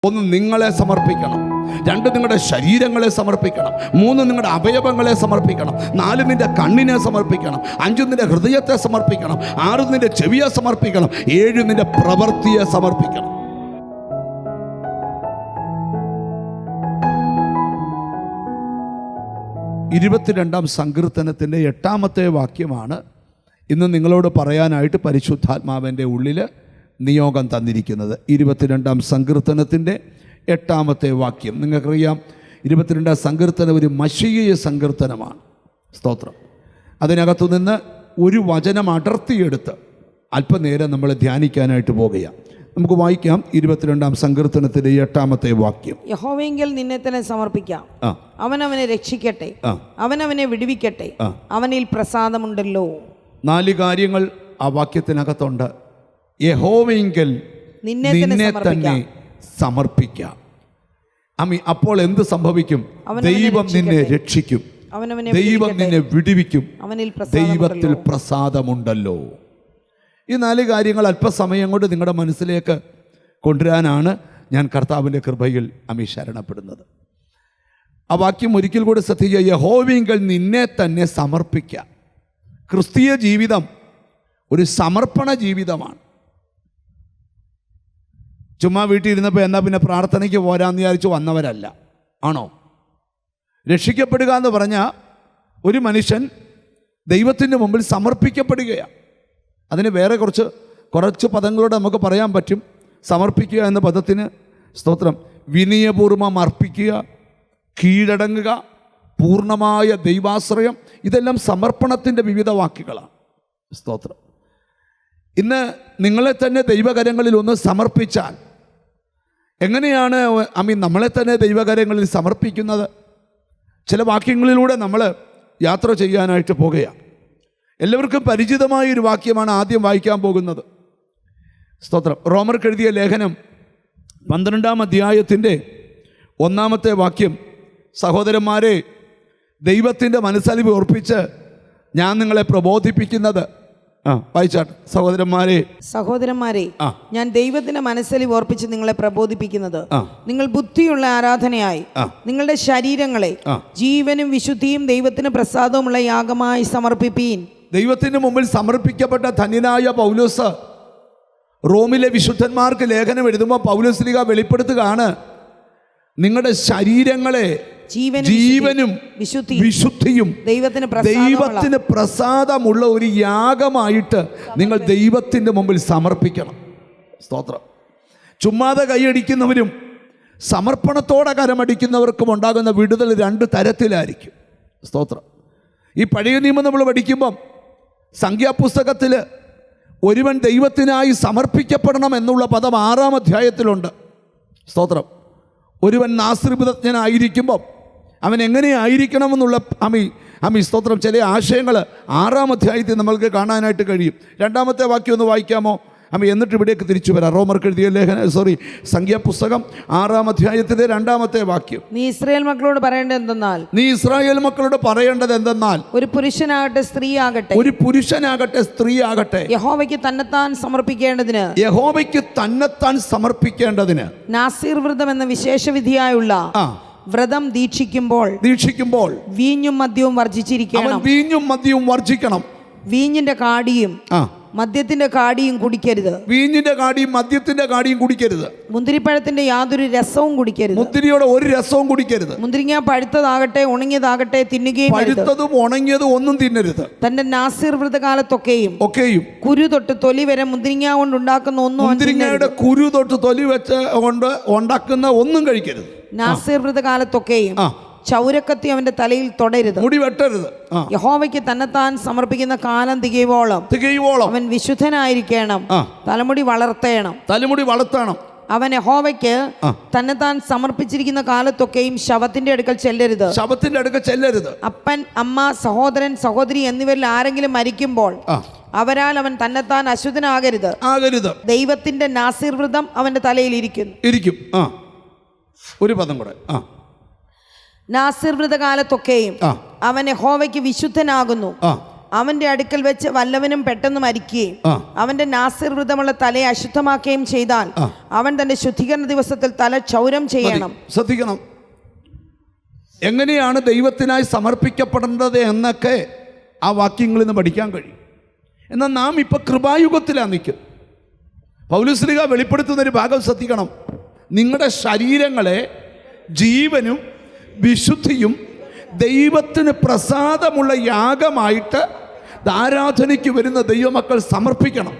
ഒന്ന്, നിങ്ങളെ സമർപ്പിക്കണം. 2, നിങ്ങളുടെ ശരീരങ്ങളെ സമർപ്പിക്കണം. 3, നിങ്ങളുടെ അവയവങ്ങളെ സമർപ്പിക്കണം. 4, നിന്റെ കണ്ണിനെ സമർപ്പിക്കണം. 5, നിന്റെ ഹൃദയത്തെ സമർപ്പിക്കണം. 6, നിന്റെ ചെവിയെ സമർപ്പിക്കണം. 7, നിന്റെ പ്രവൃത്തിയെ സമർപ്പിക്കണം. ഇരുപത്തിരണ്ടാം സങ്കീർത്തനത്തിൻ്റെ 8-ാമത്തെ വാക്യമാണ് ഇന്ന് നിങ്ങളോട് പറയാനായിട്ട് പരിശുദ്ധാത്മാവിൻ്റെ ഉള്ളിൽ നിയോഗം തന്നിരിക്കുന്നത്. 22-ാം സങ്കീർത്തനത്തിൻ്റെ 8-ാമത്തെ വാക്യം. നിങ്ങൾക്കറിയാം, 22-ാം സങ്കീർത്തനം ഒരു മശീയ സങ്കീർത്തനമാണ്. സ്തോത്രം. അതിനകത്തു നിന്ന് ഒരു വചനം അടർത്തിയെടുത്ത് അല്പനേരം നമ്മൾ ധ്യാനിക്കാനായിട്ട് പോകുകയാണ്. നമുക്ക് വായിക്കാം 22-ാം സങ്കീർത്തനത്തിലെ 8-ാമത്തെ വാക്യം. യഹോവയെങ്കിൽ നിന്നെ തന്നെ സമർപ്പിക്കാം, അവനവനെ രക്ഷിക്കട്ടെ, അവനവനെ വിടുവിക്കട്ടെ, അവനിൽ പ്രസാദമുണ്ടല്ലോ. 4 കാര്യങ്ങൾ ആ വാക്യത്തിനകത്തുണ്ട്. യഹോവയെങ്കിൽ നിന്നെ തന്നെ സമർപ്പിക്കാം. അപ്പോൾ എന്ത് സംഭവിക്കും? ദൈവം നിന്നെ രക്ഷിക്കും, ദൈവം നിന്നെ വിടുവിക്കും, ദൈവത്തിൽ പ്രസാദമുണ്ടല്ലോ. ഈ 4 കാര്യങ്ങൾ അല്പസമയം കൊണ്ട് നിങ്ങളുടെ മനസ്സിലേക്ക് കൊണ്ടുവരാനാണ് ഞാൻ കർത്താവിൻ്റെ കൃപയിൽ ശരണപ്പെടുന്നത്. ആ വാക്യം ഒരിക്കൽ കൂടി ശ്രദ്ധിക്കുക. യഹോവയെങ്കിൽ നിന്നെ തന്നെ സമർപ്പിക്കാം. ക്രിസ്തീയ ജീവിതം ഒരു സമർപ്പണ ജീവിതമാണ്. ചുമ്മാ വീട്ടിൽ ഇരുന്നപ്പോൾ എന്നാൽ പിന്നെ പ്രാർത്ഥനയ്ക്ക് പോരാന്ന് വിചാരിച്ച് വന്നവരല്ല. ആണോ? രക്ഷിക്കപ്പെടുക എന്ന് പറഞ്ഞാൽ ഒരു മനുഷ്യൻ ദൈവത്തിൻ്റെ മുമ്പിൽ സമർപ്പിക്കപ്പെടുകയാണ്. അതിന് വേറെ കുറച്ച് പദങ്ങളോട് നമുക്ക് പറയാൻ പറ്റും. സമർപ്പിക്കുക എന്ന പദത്തിന്, സ്തോത്രം, വിനയപൂർവ്വം അർപ്പിക്കുക, കീഴടങ്ങുക, പൂർണ്ണമായ ദൈവാശ്രയം, ഇതെല്ലാം സമർപ്പണത്തിൻ്റെ വിവിധ വാക്കുകളാണ്. സ്തോത്രം. ഇന്ന് നിങ്ങളെ തന്നെ ദൈവകരങ്ങളിൽ ഒന്ന് സമർപ്പിച്ചാൽ എങ്ങനെയാണ് നമ്മളെ തന്നെ ദൈവകരങ്ങളിൽ സമർപ്പിക്കുന്നത്? ചില വാക്യങ്ങളിലൂടെ നമ്മൾ യാത്ര ചെയ്യാനായിട്ട് പോകുകയാണ്. എല്ലാവർക്കും പരിചിതമായൊരു വാക്യമാണ് ആദ്യം വായിക്കാൻ പോകുന്നത്. സ്തോത്രം. റോമർക്ക് എഴുതിയ ലേഖനം 12-ാം അധ്യായത്തിൻ്റെ 1-ാമത്തെ വാക്യം. സഹോദരന്മാരെ, ദൈവത്തിൻ്റെ മനസ്സലിവ് ഓർപ്പിച്ച് ഞാൻ നിങ്ങളെ പ്രബോധിപ്പിക്കുന്നത്. വായിച്ചാട്ട്. സഹോദരന്മാരെ, ഞാൻ ദൈവത്തിന്റെ മനസ്സലിവ് ഓർപ്പിച്ച് നിങ്ങളെ പ്രബോധിപ്പിക്കുന്നത്, നിങ്ങൾ ബുദ്ധിയുള്ള ആരാധനയായി നിങ്ങളുടെ ശരീരങ്ങളെ ജീവനും വിശുദ്ധിയും ദൈവത്തിന് പ്രസാദവുമുള്ള യാഗമായി സമർപ്പിപ്പീൻ. ദൈവത്തിന് മുമ്പിൽ സമർപ്പിക്കപ്പെട്ട ധന്യനായ പൗലോസ് റോമിലെ വിശുദ്ധന്മാർക്ക് ലേഖനം എഴുതുമ്പോൾ പൗലോസ്ലീഹ വെളിപ്പെടുത്തുകയാണ്, നിങ്ങളുടെ ശരീരങ്ങളെ ജീവനും വിശുദ്ധിയും ദൈവത്തിന് പ്രസാദമുള്ള ഒരു യാഗമായിട്ട് നിങ്ങൾ ദൈവത്തിൻ്റെ മുമ്പിൽ സമർപ്പിക്കണം. സ്തോത്രം. ചുമ്മാതെ കൈയടിക്കുന്നവരും സമർപ്പണത്തോടെ കരമടിക്കുന്നവർക്കും ഉണ്ടാകുന്ന വിടുതൽ 2 തരത്തിലായിരിക്കും. സ്തോത്രം. ഈ പഴയ നിയമം നമ്മൾ പഠിക്കുമ്പം സംഖ്യാപുസ്തകത്തിൽ ഒരുവൻ ദൈവത്തിനായി സമർപ്പിക്കപ്പെടണം എന്നുള്ള പദം 6-ാം അധ്യായത്തിലുണ്ട്. സ്തോത്രം. ഒരുവൻ നാസ്രിബദ്ധനായിരിക്കുമ്പം അവൻ എങ്ങനെയായിരിക്കണമെന്നുള്ള സ്തോത്രം ചില ആശയങ്ങൾ 6-ാം അധ്യായത്തിൽ നമ്മൾക്ക് കാണാനായിട്ട് കഴിയും. 2-ാമത്തെ വാക്യം ഒന്ന് വായിക്കാമോ? എന്നിട്ട് ഇവിടേക്ക് തിരിച്ചു വരാം. റോമർക്ക് എഴുതിയ സംഖ്യാപുസ്തകം 6-ാം അധ്യായത്തിലെ 2-ാമത്തെ വാക്യം. നീ ഇസ്രായേൽ മക്കളോട് പറയേണ്ടത് എന്തെന്നാൽ ഒരു പുരുഷനാകട്ടെ സ്ത്രീ ആകട്ടെ യഹോവയ്ക്ക് തന്നെത്താൻ സമർപ്പിക്കേണ്ടതിന് നാസീർ വ്രതം എന്ന വിശേഷവിധിയായുള്ള വ്രതം ദീക്ഷിക്കുമ്പോൾ വീഞ്ഞും മദ്യവും വർജിച്ചിരിക്കണം. വീഞ്ഞിന്റെ കാടിയും മദ്യത്തിന്റെ കാടിയും കുടിക്കരുത്. മുന്തിരിപ്പഴത്തിന്റെ യാതൊരു രസവും കുടിക്കരുത്. മുന്തിരിയുടെ ഒരു രസവും കുടിക്കരുത്. മുന്തിരിങ്ങ പഴുത്തതാകട്ടെ ഉണങ്ങിയതാകട്ടെ തിന്നുകയും പഴുത്തതും ഉണങ്ങിയതും ഒന്നും തിന്നരുത്. തന്റെ നാസീർ വ്രതകാലത്തൊക്കെയും കുരു തൊട്ട് തൊലി വരെ മുന്തിരിങ്ങ കൊണ്ട് ഉണ്ടാക്കുന്ന ഒന്നും, മുന്തിരിങ്ങയുടെ കുരു തൊട്ട് തൊലി വെച്ച് കൊണ്ട് ഉണ്ടാക്കുന്ന ഒന്നും കഴിക്കരുത്. നാസീർ വ്രതകാലത്തൊക്കെയും ചൗരക്കത്തി അവന്റെ തലയിൽ തൊടരുത്, മുടി വെട്ടരുത്. യഹോവയ്ക്ക് തന്നെത്താൻ സമർപ്പിക്കുന്ന കാലം തികയോളം അവൻ വിശുദ്ധനായിരിക്കണം. തലമുടി വളർത്തണം. അവൻ യഹോവയ്ക്ക് തന്നെത്താൻ സമർപ്പിച്ചിരിക്കുന്ന കാലത്തൊക്കെയും ശവത്തിന്റെ അടുക്കൽ ചെല്ലരുത്. അപ്പൻ, അമ്മ, സഹോദരൻ, സഹോദരി എന്നിവരിൽ ആരെങ്കിലും മരിക്കുമ്പോൾ അവരാൽ അവൻ തന്നെത്താൻ അശുദ്ധനാകരുത്. ദൈവത്തിന്റെ നാസീർ വ്രതം അവന്റെ തലയിൽ ഇരിക്കും. ഒരു പദം കൂടെ. നാസീർ വ്രതകാലത്തൊക്കെയും അവൻ യഹോവയ്ക്ക് വിശുദ്ധനാകുന്നു. അവന്റെ അടുക്കൽ വെച്ച് വല്ലവനും പെട്ടെന്ന് മരിക്കുകയും ആ. അവന്റെ നാസിർ വ്രതമുള്ള തലയെ അശുദ്ധമാക്കുകയും ചെയ്താൽ അവൻ തന്റെ ശുദ്ധീകരണ ദിവസത്തിൽ തല ക്ഷൗരം ചെയ്യണം. ശ്രദ്ധിക്കണം, എങ്ങനെയാണ് ദൈവത്തിനായി സമർപ്പിക്കപ്പെടേണ്ടത് എന്നൊക്കെ ആ വാക്യങ്ങളിൽ നിന്ന് പഠിക്കാൻ കഴിയും. എന്നാൽ നാം ഇപ്പോൾ കൃപായുഗത്തിലാണ് നിൽക്കുന്നത്. പൗലോസ്ലീഹ വെളിപ്പെടുത്തുന്നൊരു ഭാഗം ശ്രദ്ധിക്കണം. നിങ്ങളുടെ ശരീരങ്ങളെ ജീവനും വിശുദ്ധിയും ദൈവത്തിന് പ്രസാദമുള്ള യാഗമായിട്ട് ആരാധനയ്ക്ക് വരുന്ന ദൈവമക്കൾ സമർപ്പിക്കണം.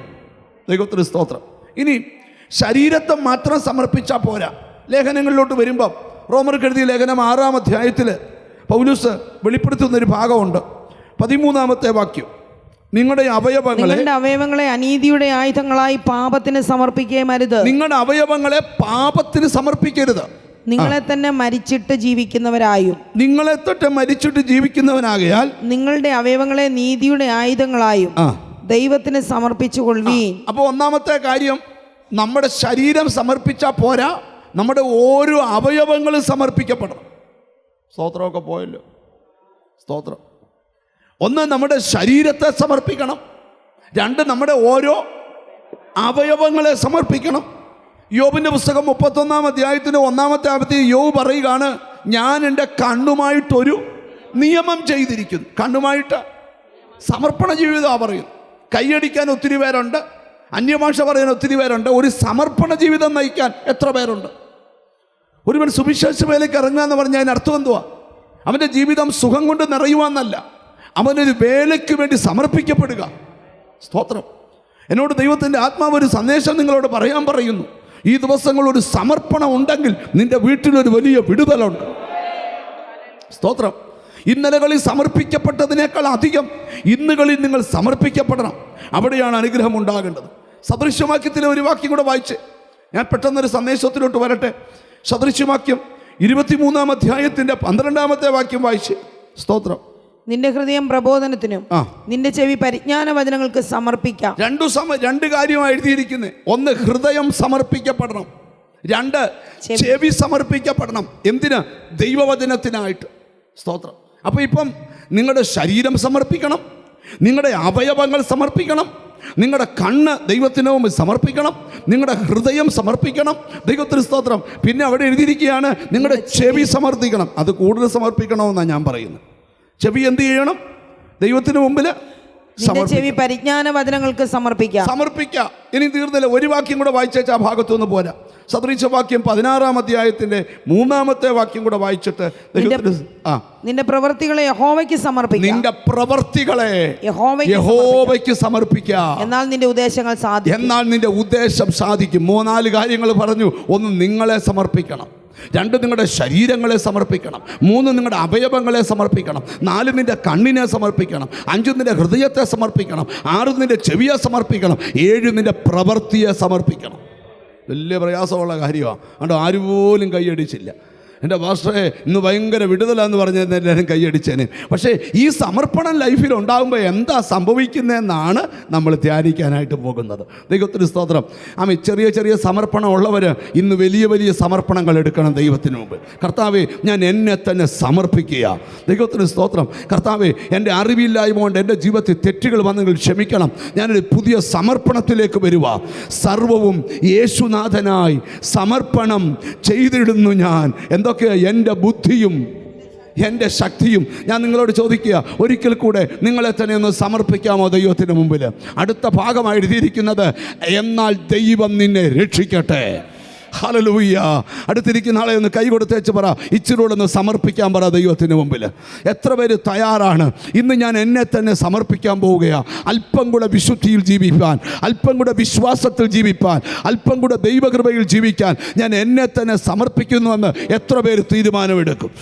ദൈവത്തിന് സ്തോത്രം. ഇനി ശരീരത്തെ മാത്രം സമർപ്പിച്ചാൽ പോരാ. ലേഖനങ്ങളിലോട്ട് വരുമ്പം റോമർക്ക് എഴുതിയ ലേഖനം 6-ാം അധ്യായത്തിൽ പൗലോസ് വെളിപ്പെടുത്തുന്നൊരു ഭാഗമുണ്ട്. 13-ാമത്തെ വാക്യം, നിങ്ങളുടെ അവയവങ്ങളെ അനീതിയുടെ ആയുധങ്ങളായി പാപത്തിന് സമർപ്പിക്കുകയും അരുത്. നിങ്ങളുടെ അവയവങ്ങളെ പാപത്തിന് സമർപ്പിക്കരുത്. നിങ്ങളെ തന്നെ മരിച്ചിട്ട് ജീവിക്കുന്നവരായും നിങ്ങളെ തൊട്ട് മരിച്ചിട്ട് ജീവിക്കുന്നവനാകയാൽ നിങ്ങളുടെ അവയവങ്ങളെ നീതിയുടെ ആയുധങ്ങളായും ദൈവത്തിന് സമർപ്പിച്ചു കൊള്ളുവീൻ. അപ്പോൾ ഒന്നാമത്തെ കാര്യം, നമ്മുടെ ശരീരം സമർപ്പിച്ചാൽ പോരാ, നമ്മുടെ ഓരോ അവയവങ്ങളും സമർപ്പിക്കപ്പെടണം. സ്തോത്രമൊക്കെ പോയല്ലോ. സ്തോത്രം. ഒന്ന്, നമ്മുടെ ശരീരത്തെ സമർപ്പിക്കണം. രണ്ട്, നമ്മുടെ ഓരോ അവയവങ്ങളെ സമർപ്പിക്കണം. യോബിൻ്റെ പുസ്തകം 31-ാം അധ്യായത്തിൻ്റെ 1-ാമത്തെ ആപത്തിൽ യോബ് പറയുകയാണ്, ഞാൻ എൻ്റെ കണ്ണുമായിട്ടൊരു നിയമം ചെയ്തിരിക്കുന്നു. കണ്ണുമായിട്ട് സമർപ്പണ ജീവിതമാണ് പറയുന്നത്. കൈയടിക്കാൻ ഒത്തിരി പേരുണ്ട്, അന്യഭാഷ പറയാൻ ഒത്തിരി പേരുണ്ട്. ഒരു സമർപ്പണ ജീവിതം നയിക്കാൻ എത്ര പേരുണ്ട്? ഒരുവൻ സുവിശേഷ വേലയ്ക്ക് ഇറങ്ങുക എന്ന് പറഞ്ഞാൽ അതിന് അർത്ഥം എന്തുവാ? അവൻ്റെ ജീവിതം സുഖം കൊണ്ട് നിറയുവാന്നല്ല, അവനൊരു വേലയ്ക്ക് വേണ്ടി സമർപ്പിക്കപ്പെടുക. സ്തോത്രം. എന്നോട് ദൈവത്തിൻ്റെ ആത്മാവ് ഒരു സന്ദേശം നിങ്ങളോട് പറയാൻ പറയുന്നു. ഈ ദിവസങ്ങളൊരു സമർപ്പണം ഉണ്ടെങ്കിൽ നിന്റെ വീട്ടിലൊരു വലിയ വിടുതലുണ്ട്. സ്തോത്രം. ഇന്നലകളിൽ സമർപ്പിക്കപ്പെട്ടതിനേക്കാൾ അധികം ഇന്നുകളിൽ നിങ്ങൾ സമർപ്പിക്കപ്പെടണം. അവിടെയാണ് അനുഗ്രഹം ഉണ്ടാകേണ്ടത്. സദൃശ്യവാക്യത്തിലെ ഒരു വാക്യം കൂടെ വായിച്ച് ഞാൻ പെട്ടെന്നൊരു സന്ദേശത്തിലോട്ട് വരട്ടെ. സദൃശ്യവാക്യം 23-ാം അധ്യായത്തിൻ്റെ 12-ാമത്തെ വാക്യം വായിച്ച്. സ്തോത്രം. നിന്റെ ഹൃദയം പ്രബോധനത്തിനും നിന്റെ ചെവി പരിജ്ഞാന വചനങ്ങൾക്ക് സമർപ്പിക്കാം. രണ്ട് കാര്യമാണ് എഴുതിയിരിക്കുന്നത്. ഒന്ന്, ഹൃദയം സമർപ്പിക്കപ്പെടണം. രണ്ട്, ചെവി സമർപ്പിക്കപ്പെടണം. എന്തിന്? ദൈവവചനത്തിനായിട്ട്. സ്തോത്രം. അപ്പോൾ ഇപ്പം നിങ്ങളുടെ ശരീരം സമർപ്പിക്കണം, നിങ്ങളുടെ അവയവങ്ങൾ സമർപ്പിക്കണം, നിങ്ങളുടെ കണ്ണ് ദൈവത്തിന് മുമ്പ് സമർപ്പിക്കണം, നിങ്ങളുടെ ഹൃദയം സമർപ്പിക്കണം. ദൈവത്തിന് സ്തോത്രം. പിന്നെ അവിടെ എഴുതിയിരിക്കുകയാണ്, നിങ്ങളുടെ ചെവി സമർപ്പിക്കണം. അത് കൂടുതൽ സമർപ്പിക്കണമെന്നാണ് ഞാൻ പറയുന്നത്. ചെവി എന്ത് ചെയ്യണം? ദൈവത്തിന് മുമ്പിൽ ചെവി പരിജ്ഞാന വചനങ്ങൾക്ക് സമർപ്പിക്കുക. ഇനി തീർന്നില്ല, ഒരു വാക്യം കൂടെ വായിച്ചേച്ച് ആ ഭാഗത്തുനിന്ന് പോരാ. സദൃശവാക്യം 16-ാം അധ്യായത്തിന്റെ 3-ാമത്തെ വാക്യം കൂടെ വായിച്ചിട്ട് നിന്റെ പ്രവൃത്തികളെ യഹോവയ്ക്ക് സമർപ്പിക്കുക. നിന്റെ പ്രവൃത്തികളെ യഹോവയ്ക്ക് സമർപ്പിക്കുക. എന്നാൽ നിന്റെ ഉദ്ദേശം സാധിക്കും. 3-4 കാര്യങ്ങൾ പറഞ്ഞു. ഒന്ന്, നിങ്ങളെ സമർപ്പിക്കണം. 2, നിങ്ങളുടെ ശരീരങ്ങളെ സമർപ്പിക്കണം. 3, നിങ്ങളുടെ അവയവങ്ങളെ സമർപ്പിക്കണം. 4, നിന്റെ കണ്ണിനെ സമർപ്പിക്കണം. 5, നിന്റെ ഹൃദയത്തെ സമർപ്പിക്കണം. 6, നിന്റെ ചെവിയെ സമർപ്പിക്കണം. 7, നിന്റെ പ്രവൃത്തിയെ സമർപ്പിക്കണം. വലിയ പ്രയാസമുള്ള കാര്യമാണ്. അതുകൊണ്ട് ആരുപോലും കൈയടിച്ചില്ല. എൻ്റെ പാസ്റ്ററെ ഇന്ന് ഭയങ്കര വിടുതലാന്ന് പറഞ്ഞാൽ എല്ലാവരും കൈയടിച്ചേനെ. പക്ഷേ ഈ സമർപ്പണം ലൈഫിൽ ഉണ്ടാകുമ്പോൾ എന്താ സംഭവിക്കുന്നതെന്നാണ് നമ്മൾ ധ്യാനിക്കാനായിട്ട് പോകുന്നത്. ദൈവത്തിന് സ്തോത്രം. ചെറിയ ചെറിയ സമർപ്പണം ഉള്ളവർ ഇന്ന് വലിയ വലിയ സമർപ്പണങ്ങൾ എടുക്കണം ദൈവത്തിന് മുമ്പ്. കർത്താവേ, ഞാൻ എന്നെ തന്നെ സമർപ്പിക്കുക. ദൈവത്തിന് സ്തോത്രം. കർത്താവേ, എൻ്റെ അറിവില്ലായ്മ കൊണ്ട് എൻ്റെ ജീവിതത്തിൽ തെറ്റുകൾ വന്നെങ്കിൽ ക്ഷമിക്കണം. ഞാനൊരു പുതിയ സമർപ്പണത്തിലേക്ക് വരുക. സർവവും യേശുനാഥനായി സമർപ്പണം ചെയ്തിടുന്നു ഞാൻ. എൻ്റെ ബുദ്ധിയും എൻ്റെ ശക്തിയും. ഞാൻ നിങ്ങളോട് ചോദിക്കുക, ഒരിക്കൽ കൂടെ നിങ്ങളെ തന്നെ ഒന്ന് സമർപ്പിക്കാമോ ദൈവത്തിന് മുമ്പിൽ? അടുത്ത ഭാഗമായി എഴുതിയിരിക്കുന്നത്, എന്നാൽ ദൈവം നിന്നെ രക്ഷിക്കട്ടെ. ഹല്ലേലൂയ. അടുത്തിരിക്കുന്ന ആളെ ഒന്ന് കൈ കൊടുത്തേച്ച് പറ, ഇച്ചിരൂടെ ഒന്ന് സമർപ്പിക്കാൻ പറ ദൈവത്തിന് മുമ്പിൽ. എത്ര പേര് തയ്യാറാണ്? ഇന്ന് ഞാൻ എന്നെ തന്നെ സമർപ്പിക്കാൻ പോവുകയാണ്. അല്പം കൂടെ വിശുദ്ധിയിൽ ജീവിപ്പാൻ, അല്പം കൂടെ വിശ്വാസത്തിൽ ജീവിപ്പാൻ, അല്പം കൂടെ ദൈവകൃപയിൽ ജീവിക്കാൻ ഞാൻ എന്നെ തന്നെ സമർപ്പിക്കുന്നുവെന്ന് എത്ര പേര് തീരുമാനമെടുക്കും?